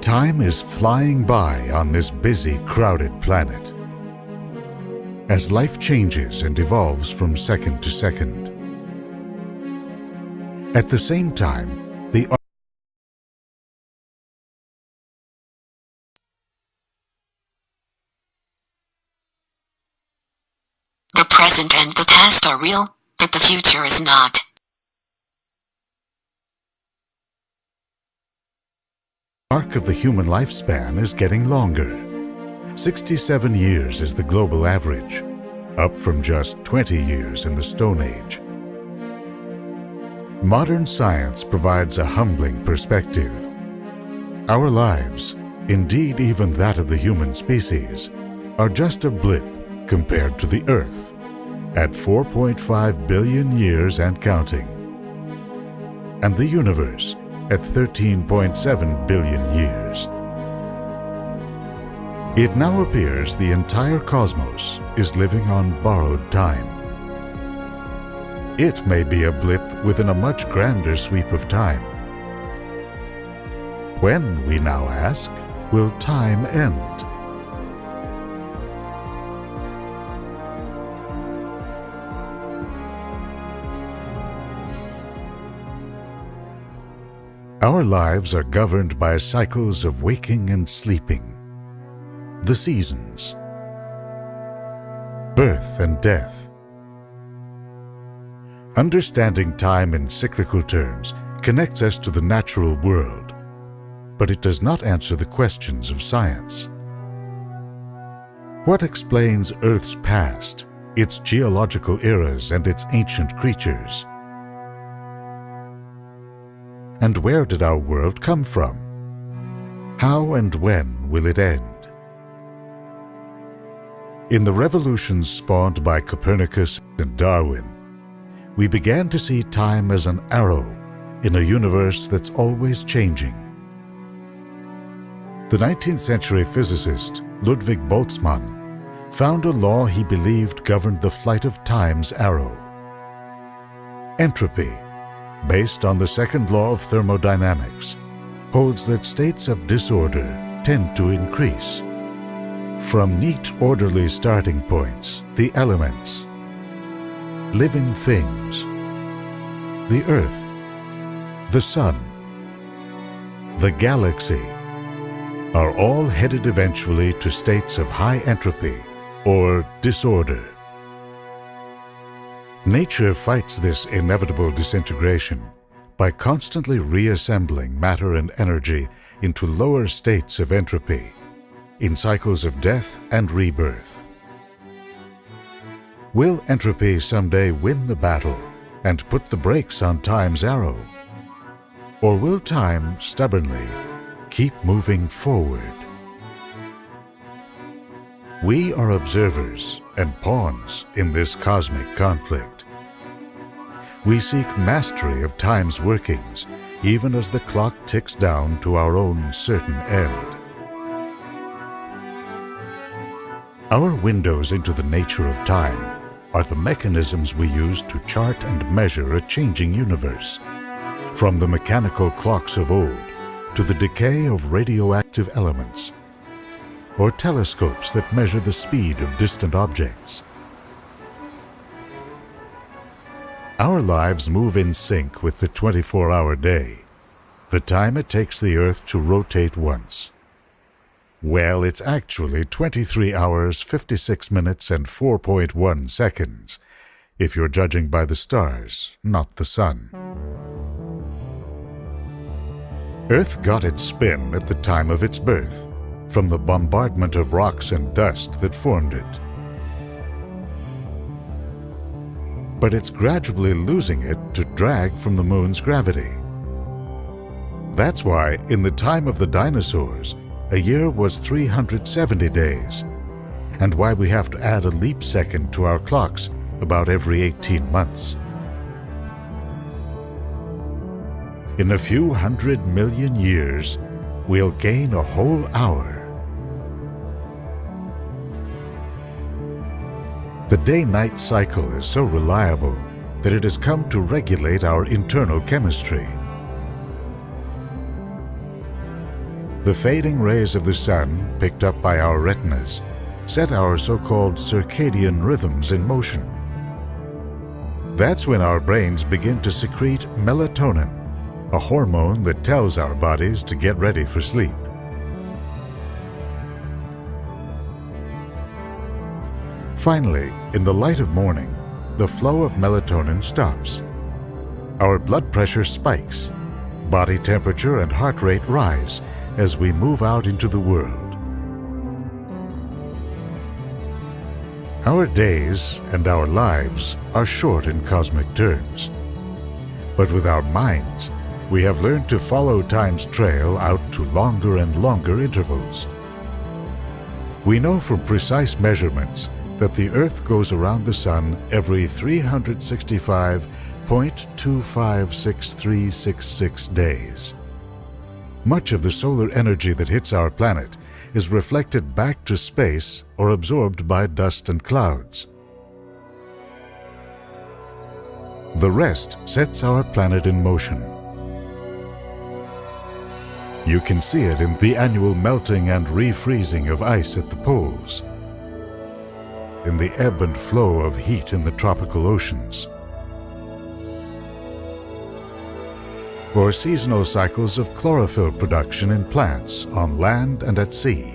Time is flying by on this busy, crowded planet. As life changes and evolves from second to second. At the same time, the present and the past are real, but the future is not. The arc of the human lifespan is getting longer. 67 years is the global average, up from just 20 years in the Stone Age. Modern science provides a humbling perspective. Our lives, indeed even that of the human species, are just a blip compared to the Earth, at 4.5 billion years and counting, and the universe at 13.7 billion years. It now appears the entire cosmos is living on borrowed time. It may be a blip within a much grander sweep of time. When, we now ask, will time end? Our lives are governed by cycles of waking and sleeping, the seasons, birth and death. Understanding time in cyclical terms connects us to the natural world, but it does not answer the questions of science. What explains Earth's past, its geological eras and its ancient creatures? And where did our world come from? How and when will it end? In the revolutions spawned by Copernicus and Darwin, we began to see time as an arrow in a universe that's always changing. The 19th century physicist Ludwig Boltzmann found a law he believed governed the flight of time's arrow. Entropy, based on the second law of thermodynamics, holds that states of disorder tend to increase. From neat, orderly starting points, the elements, living things, the Earth, the Sun, the galaxy, are all headed eventually to states of high entropy or disorder. Nature fights this inevitable disintegration by constantly reassembling matter and energy into lower states of entropy, in cycles of death and rebirth. Will entropy someday win the battle and put the brakes on time's arrow? Or will time stubbornly keep moving forward? We are observers and pawns in this cosmic conflict. We seek mastery of time's workings, even as the clock ticks down to our own certain end. Our windows into the nature of time are the mechanisms we use to chart and measure a changing universe, from the mechanical clocks of old to the decay of radioactive elements, or telescopes that measure the speed of distant objects. Our lives move in sync with the 24-hour day, the time it takes the Earth to rotate once. Well, it's actually 23 hours, 56 minutes, and 4.1 seconds, if you're judging by the stars, not the sun. Earth got its spin at the time of its birth, from the bombardment of rocks and dust that formed it. But it's gradually losing it to drag from the moon's gravity. That's why, in the time of the dinosaurs, a year was 370 days, and why we have to add a leap second to our clocks about every 18 months. In a few 100 million years, we'll gain a whole hour. The day-night cycle is so reliable that it has come to regulate our internal chemistry. The fading rays of the sun, picked up by our retinas, set our so-called circadian rhythms in motion. That's when our brains begin to secrete melatonin, a hormone that tells our bodies to get ready for sleep. Finally, in the light of morning, the flow of melatonin stops. Our blood pressure spikes. Body temperature and heart rate rise as we move out into the world. Our days and our lives are short in cosmic terms. But with our minds, we have learned to follow time's trail out to longer and longer intervals. We know from precise measurements that the Earth goes around the Sun every 365.256366 days. Much of the solar energy that hits our planet is reflected back to space or absorbed by dust and clouds. The rest sets our planet in motion. You can see it in the annual melting and refreezing of ice at the poles, in the ebb and flow of heat in the tropical oceans, or seasonal cycles of chlorophyll production in plants on land and at sea.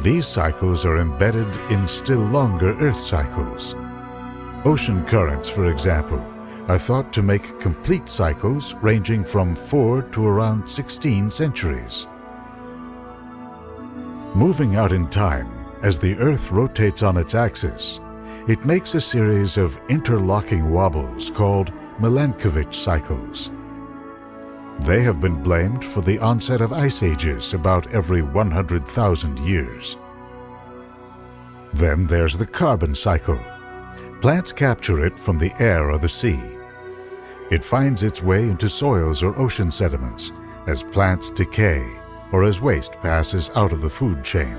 These cycles are embedded in still longer Earth cycles. Ocean currents, for example, are thought to make complete cycles ranging from 4 to around 16 centuries. Moving out in time, as the Earth rotates on its axis, it makes a series of interlocking wobbles called Milankovitch cycles. They have been blamed for the onset of ice ages about every 100,000 years. Then there's the carbon cycle. Plants capture it from the air or the sea. It finds its way into soils or ocean sediments as plants decay or as waste passes out of the food chain.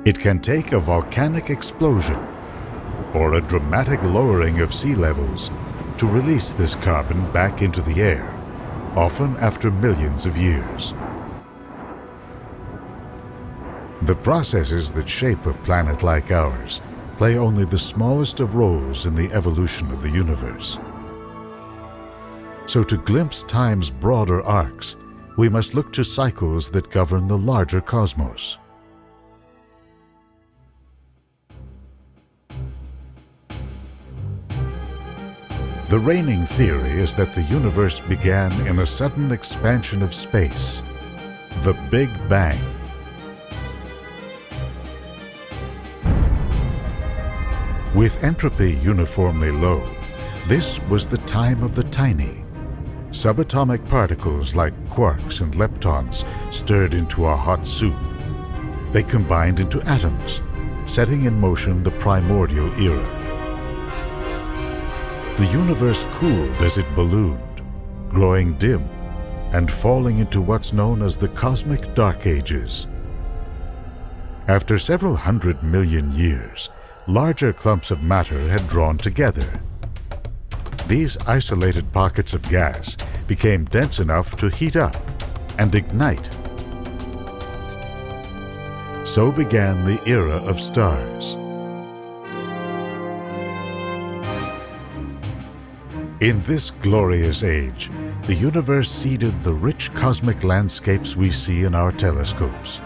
It can take a volcanic explosion or a dramatic lowering of sea levels to release this carbon back into the air, often after millions of years. The processes that shape a planet like ours play only the smallest of roles in the evolution of the universe. So to glimpse time's broader arcs, we must look to cycles that govern the larger cosmos. The reigning theory is that the universe began in a sudden expansion of space, the Big Bang. With entropy uniformly low, this was the time of the tiny. Subatomic particles like quarks and leptons stirred into a hot soup. They combined into atoms, setting in motion the primordial era. The universe cooled as it ballooned, growing dim and falling into what's known as the cosmic dark ages. After several 100 million years, larger clumps of matter had drawn together. These isolated pockets of gas became dense enough to heat up and ignite. So began the era of stars. In this glorious age, the universe seeded the rich cosmic landscapes we see in our telescopes.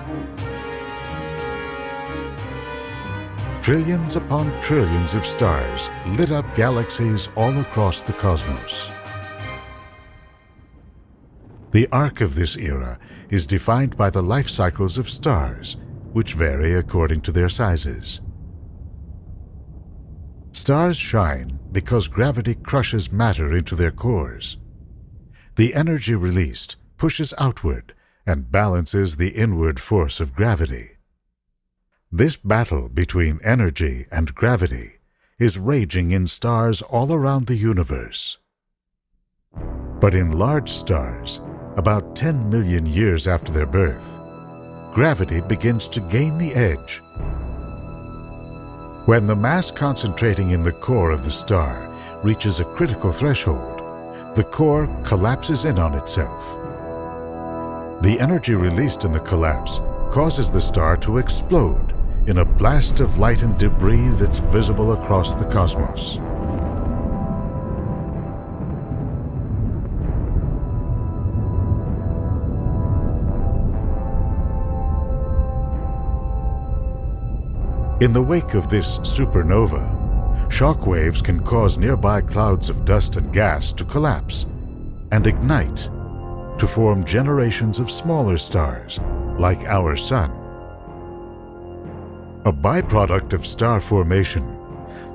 Trillions upon trillions of stars lit up galaxies all across the cosmos. The arc of this era is defined by the life cycles of stars, which vary according to their sizes. Stars shine because gravity crushes matter into their cores. The energy released pushes outward and balances the inward force of gravity. This battle between energy and gravity is raging in stars all around the universe. But in large stars, about 10 million years after their birth, gravity begins to gain the edge. When the mass concentrating in the core of the star reaches a critical threshold, the core collapses in on itself The energy released in the collapse causes the star to explode in a blast of light and debris that's visible across the cosmos. In the wake of this supernova, shock waves can cause nearby clouds of dust and gas to collapse and ignite to form generations of smaller stars like our Sun. A byproduct of star formation,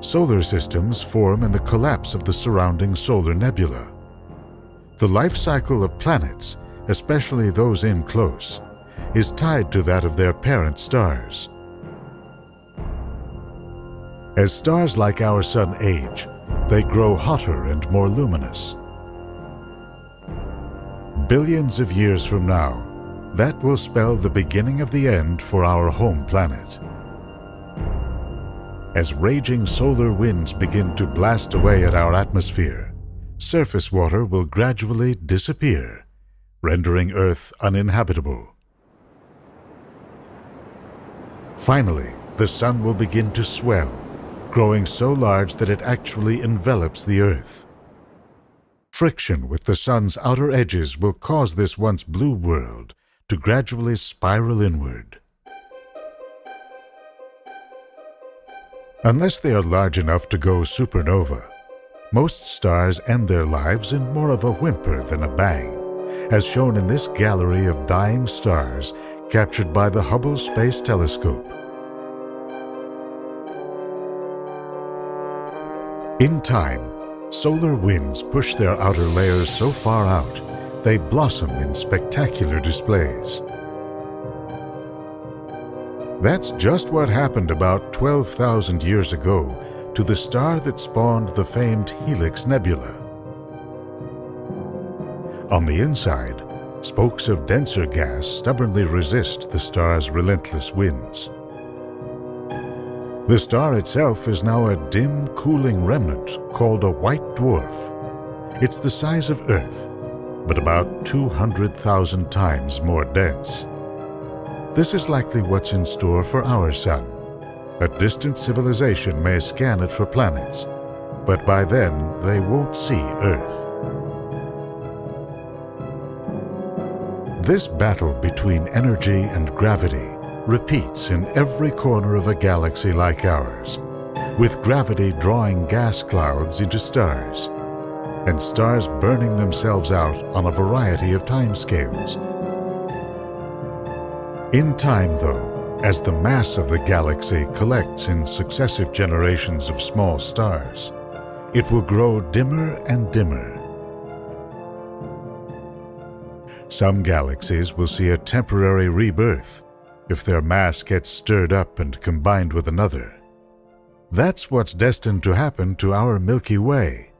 solar systems form in the collapse of the surrounding solar nebula. The life cycle of planets, especially those in close, is tied to that of their parent stars. As stars like our Sun age, they grow hotter and more luminous. Billions of years from now, that will spell the beginning of the end for our home planet. As raging solar winds begin to blast away at our atmosphere, surface water will gradually disappear, rendering Earth uninhabitable. Finally, the Sun will begin to swell, growing so large that it actually envelops the Earth. Friction with the Sun's outer edges will cause this once blue world to gradually spiral inward. Unless they are large enough to go supernova, most stars end their lives in more of a whimper than a bang, as shown in this gallery of dying stars captured by the Hubble Space Telescope. In time, solar winds push their outer layers so far out, they blossom in spectacular displays. That's just what happened about 12,000 years ago to the star that spawned the famed Helix Nebula. On the inside, spokes of denser gas stubbornly resist the star's relentless winds. The star itself is now a dim, cooling remnant called a white dwarf. It's the size of Earth, but about 200,000 times more dense. This is likely what's in store for our Sun. A distant civilization may scan it for planets, but by then they won't see Earth. This battle between energy and gravity repeats in every corner of a galaxy like ours, with gravity drawing gas clouds into stars, and stars burning themselves out on a variety of timescales. In time, though, as the mass of the galaxy collects in successive generations of small stars, it will grow dimmer and dimmer. Some galaxies will see a temporary rebirth if their mass gets stirred up and combined with another. That's what's destined to happen to our Milky Way.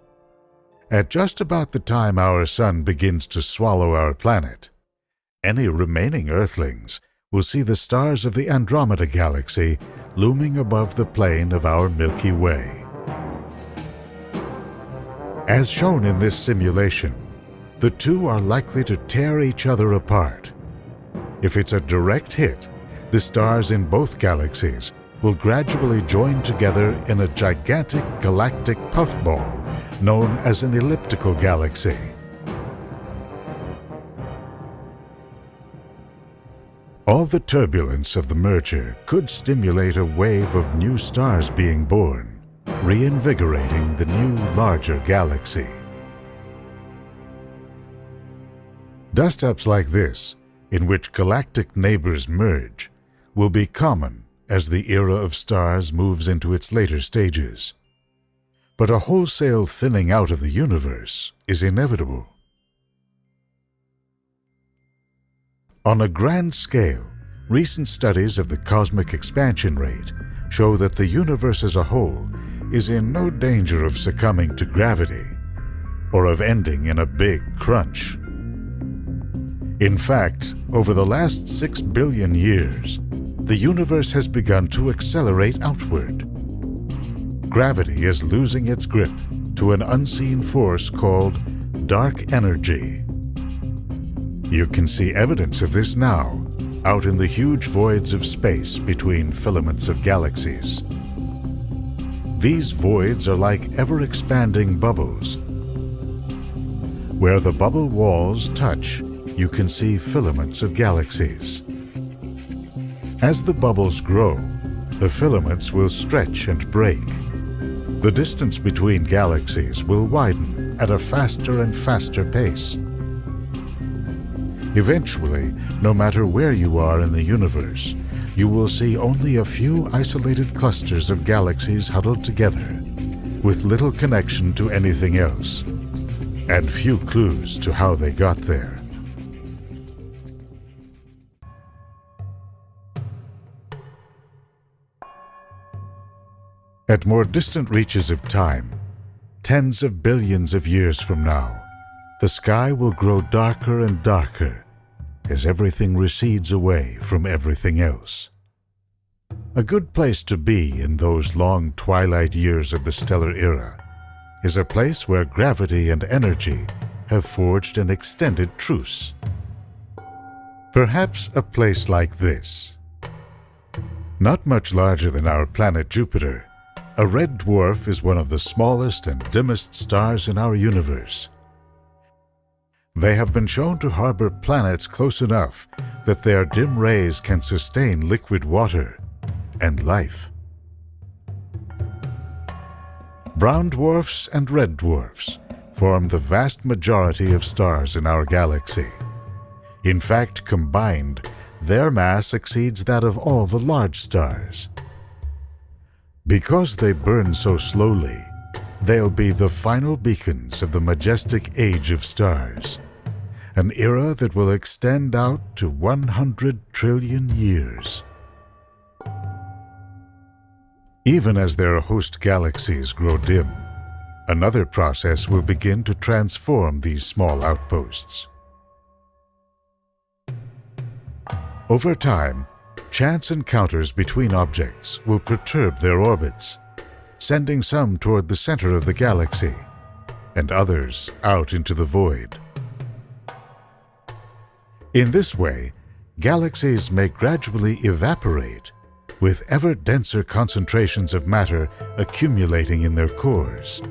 At just about the time our Sun begins to swallow our planet, any remaining Earthlings will see the stars of the Andromeda Galaxy looming above the plane of our Milky Way. As shown in this simulation, the two are likely to tear each other apart. If it's a direct hit, the stars in both galaxies will gradually join together in a gigantic galactic puffball known as an elliptical galaxy. All the turbulence of the merger could stimulate a wave of new stars being born, reinvigorating the new, larger galaxy. Dust-ups like this, in which galactic neighbors merge, will be common as the era of stars moves into its later stages. But a wholesale thinning out of the universe is inevitable. On a grand scale, recent studies of the cosmic expansion rate show that the universe as a whole is in no danger of succumbing to gravity or of ending in a big crunch. In fact, over the last 6 billion years, the universe has begun to accelerate outward. Gravity is losing its grip to an unseen force called dark energy. You can see evidence of this now, out in the huge voids of space between filaments of galaxies. These voids are like ever-expanding bubbles. Where the bubble walls touch, you can see filaments of galaxies. As the bubbles grow, the filaments will stretch and break. The distance between galaxies will widen at a faster and faster pace. Eventually, no matter where you are in the universe, you will see only a few isolated clusters of galaxies huddled together, with little connection to anything else, and few clues to how they got there. At more distant reaches of time, tens of billions of years from now, the sky will grow darker and darker as everything recedes away from everything else. A good place to be in those long twilight years of the stellar era is a place where gravity and energy have forged an extended truce. Perhaps a place like this. Not much larger than our planet Jupiter, a red dwarf is one of the smallest and dimmest stars in our universe. They have been shown to harbor planets close enough that their dim rays can sustain liquid water and life. Brown dwarfs and red dwarfs form the vast majority of stars in our galaxy. In fact, combined, their mass exceeds that of all the large stars. Because they burn so slowly, they'll be the final beacons of the majestic age of stars, an era that will extend out to 100 trillion years. Even as their host galaxies grow dim, another process will begin to transform these small outposts. Over time, chance encounters between objects will perturb their orbits, sending some toward the center of the galaxy and others out into the void. In this way, galaxies may gradually evaporate, with ever denser concentrations of matter accumulating in their cores.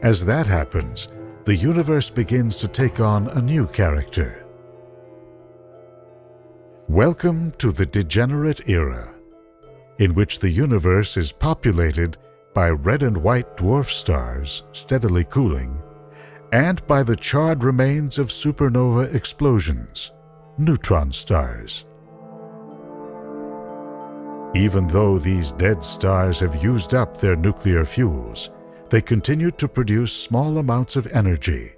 As that happens, the universe begins to take on a new character. Welcome to the degenerate era, in which the universe is populated by red and white dwarf stars steadily cooling, and by the charred remains of supernova explosions, neutron stars. Even though these dead stars have used up their nuclear fuels, they continue to produce small amounts of energy.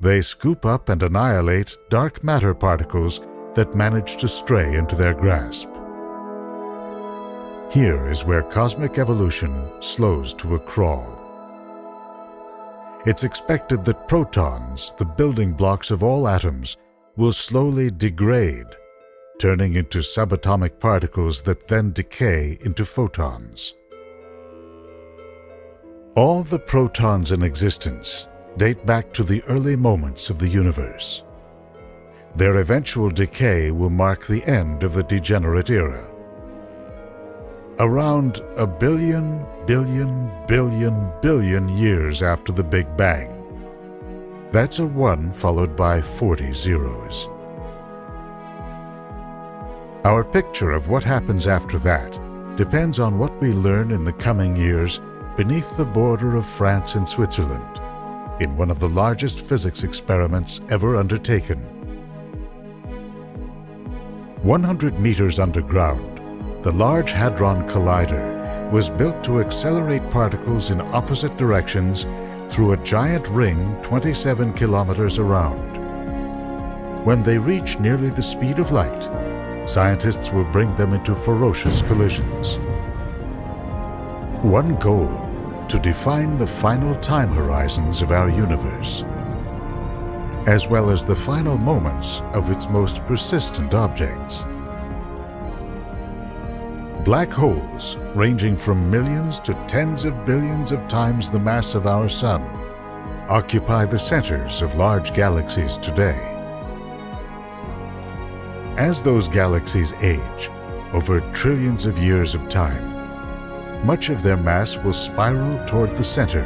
They scoop up and annihilate dark matter particles that manage to stray into their grasp. Here is where cosmic evolution slows to a crawl. It's expected that protons, the building blocks of all atoms, will slowly degrade, turning into subatomic particles that then decay into photons. All the protons in existence date back to the early moments of the universe. Their eventual decay will mark the end of the degenerate era. Around a billion years after the Big Bang. That's a 1 followed by 40 zeros. Our picture of what happens after that depends on what we learn in the coming years beneath the border of France and Switzerland, in one of the largest physics experiments ever undertaken. 100 meters underground, the Large Hadron Collider was built to accelerate particles in opposite directions through a giant ring 27 kilometers around. When they reach nearly the speed of light, scientists will bring them into ferocious collisions. One goal: to define the final time horizons of our universe, as well as the final moments of its most persistent objects. Black holes, ranging from millions to tens of billions of times the mass of our Sun, occupy the centers of large galaxies today. As those galaxies age, over trillions of years of time, much of their mass will spiral toward the center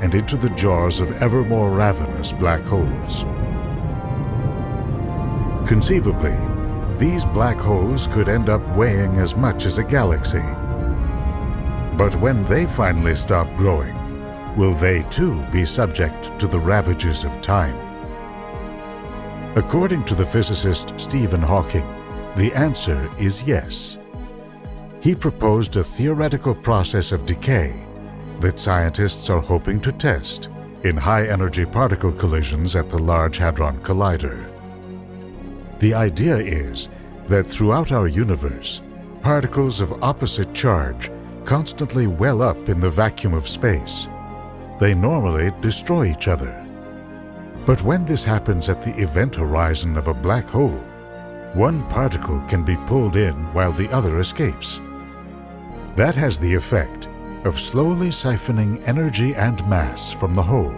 and into the jaws of ever more ravenous black holes. Conceivably, these black holes could end up weighing as much as a galaxy. But when they finally stop growing, will they too be subject to the ravages of time? According to the physicist Stephen Hawking, the answer is yes. He proposed a theoretical process of decay that scientists are hoping to test in high-energy particle collisions at the Large Hadron Collider. The idea is that throughout our universe, particles of opposite charge constantly well up in the vacuum of space. They normally destroy each other. But when this happens at the event horizon of a black hole, one particle can be pulled in while the other escapes. That has the effect of slowly siphoning energy and mass from the hole.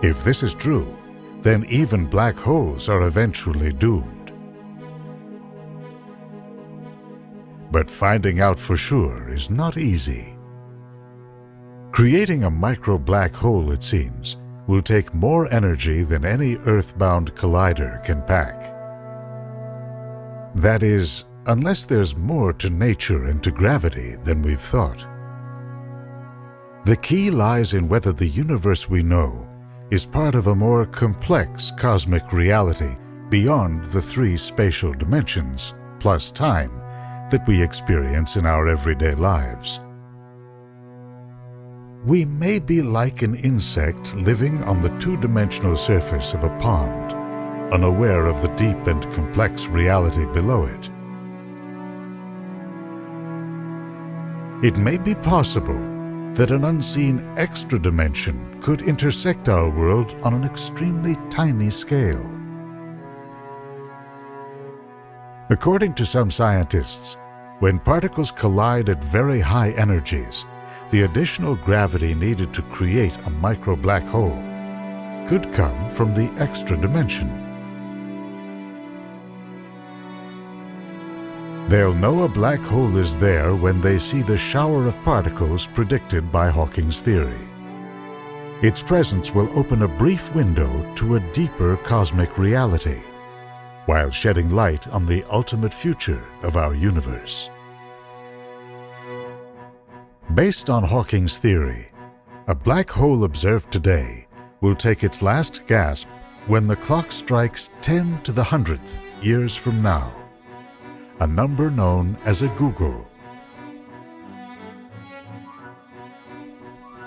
If this is true, then even black holes are eventually doomed. But finding out for sure is not easy. Creating a micro-black hole, it seems, will take more energy than any Earth-bound collider can pack. That is, unless there's more to nature and to gravity than we've thought. The key lies in whether the universe we know is part of a more complex cosmic reality beyond the three spatial dimensions, plus time, that we experience in our everyday lives. We may be like an insect living on the two-dimensional surface of a pond, unaware of the deep and complex reality below it. It may be possible that an unseen extra dimension could intersect our world on an extremely tiny scale. According to some scientists, when particles collide at very high energies, the additional gravity needed to create a micro-black hole could come from the extra dimension. They'll know a black hole is there when they see the shower of particles predicted by Hawking's theory. Its presence will open a brief window to a deeper cosmic reality, while shedding light on the ultimate future of our universe. Based on Hawking's theory, a black hole observed today will take its last gasp when the clock strikes 10 to the 100th years from now, a number known as a googol.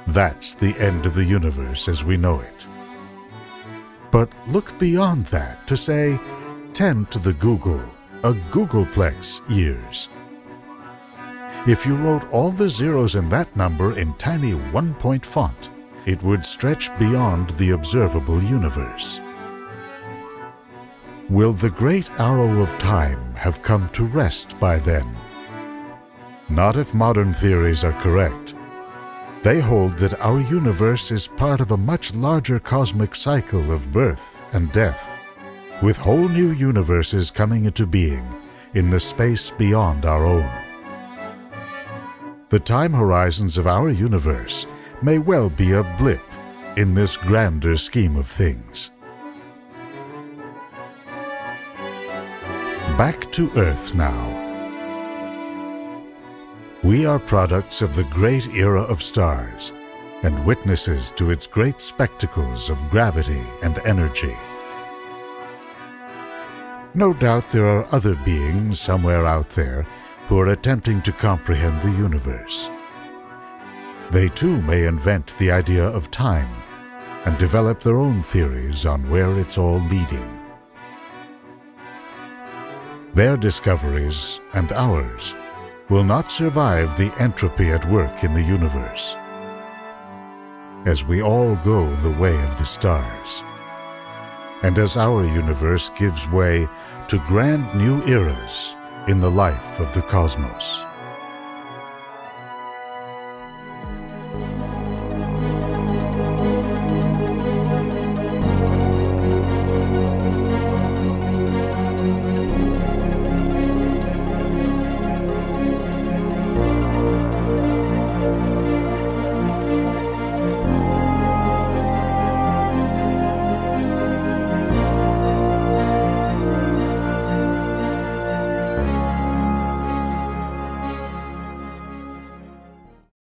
That's the end of the universe as we know it. But look beyond that to say 10 to the googol, a googolplex years. If you wrote all the zeros in that number in tiny one-point font, it would stretch beyond the observable universe. Will the great arrow of time have come to rest by then? Not if modern theories are correct. They hold that our universe is part of a much larger cosmic cycle of birth and death, with whole new universes coming into being in the space beyond our own. The time horizons of our universe may well be a blip in this grander scheme of things. Back to Earth now. We are products of the great era of stars and witnesses to its great spectacles of gravity and energy. No doubt there are other beings somewhere out there who are attempting to comprehend the universe. They too may invent the idea of time and develop their own theories on where it's all leading. Their discoveries and ours will not survive the entropy at work in the universe, as we all go the way of the stars, and as our universe gives way to grand new eras in the life of the cosmos.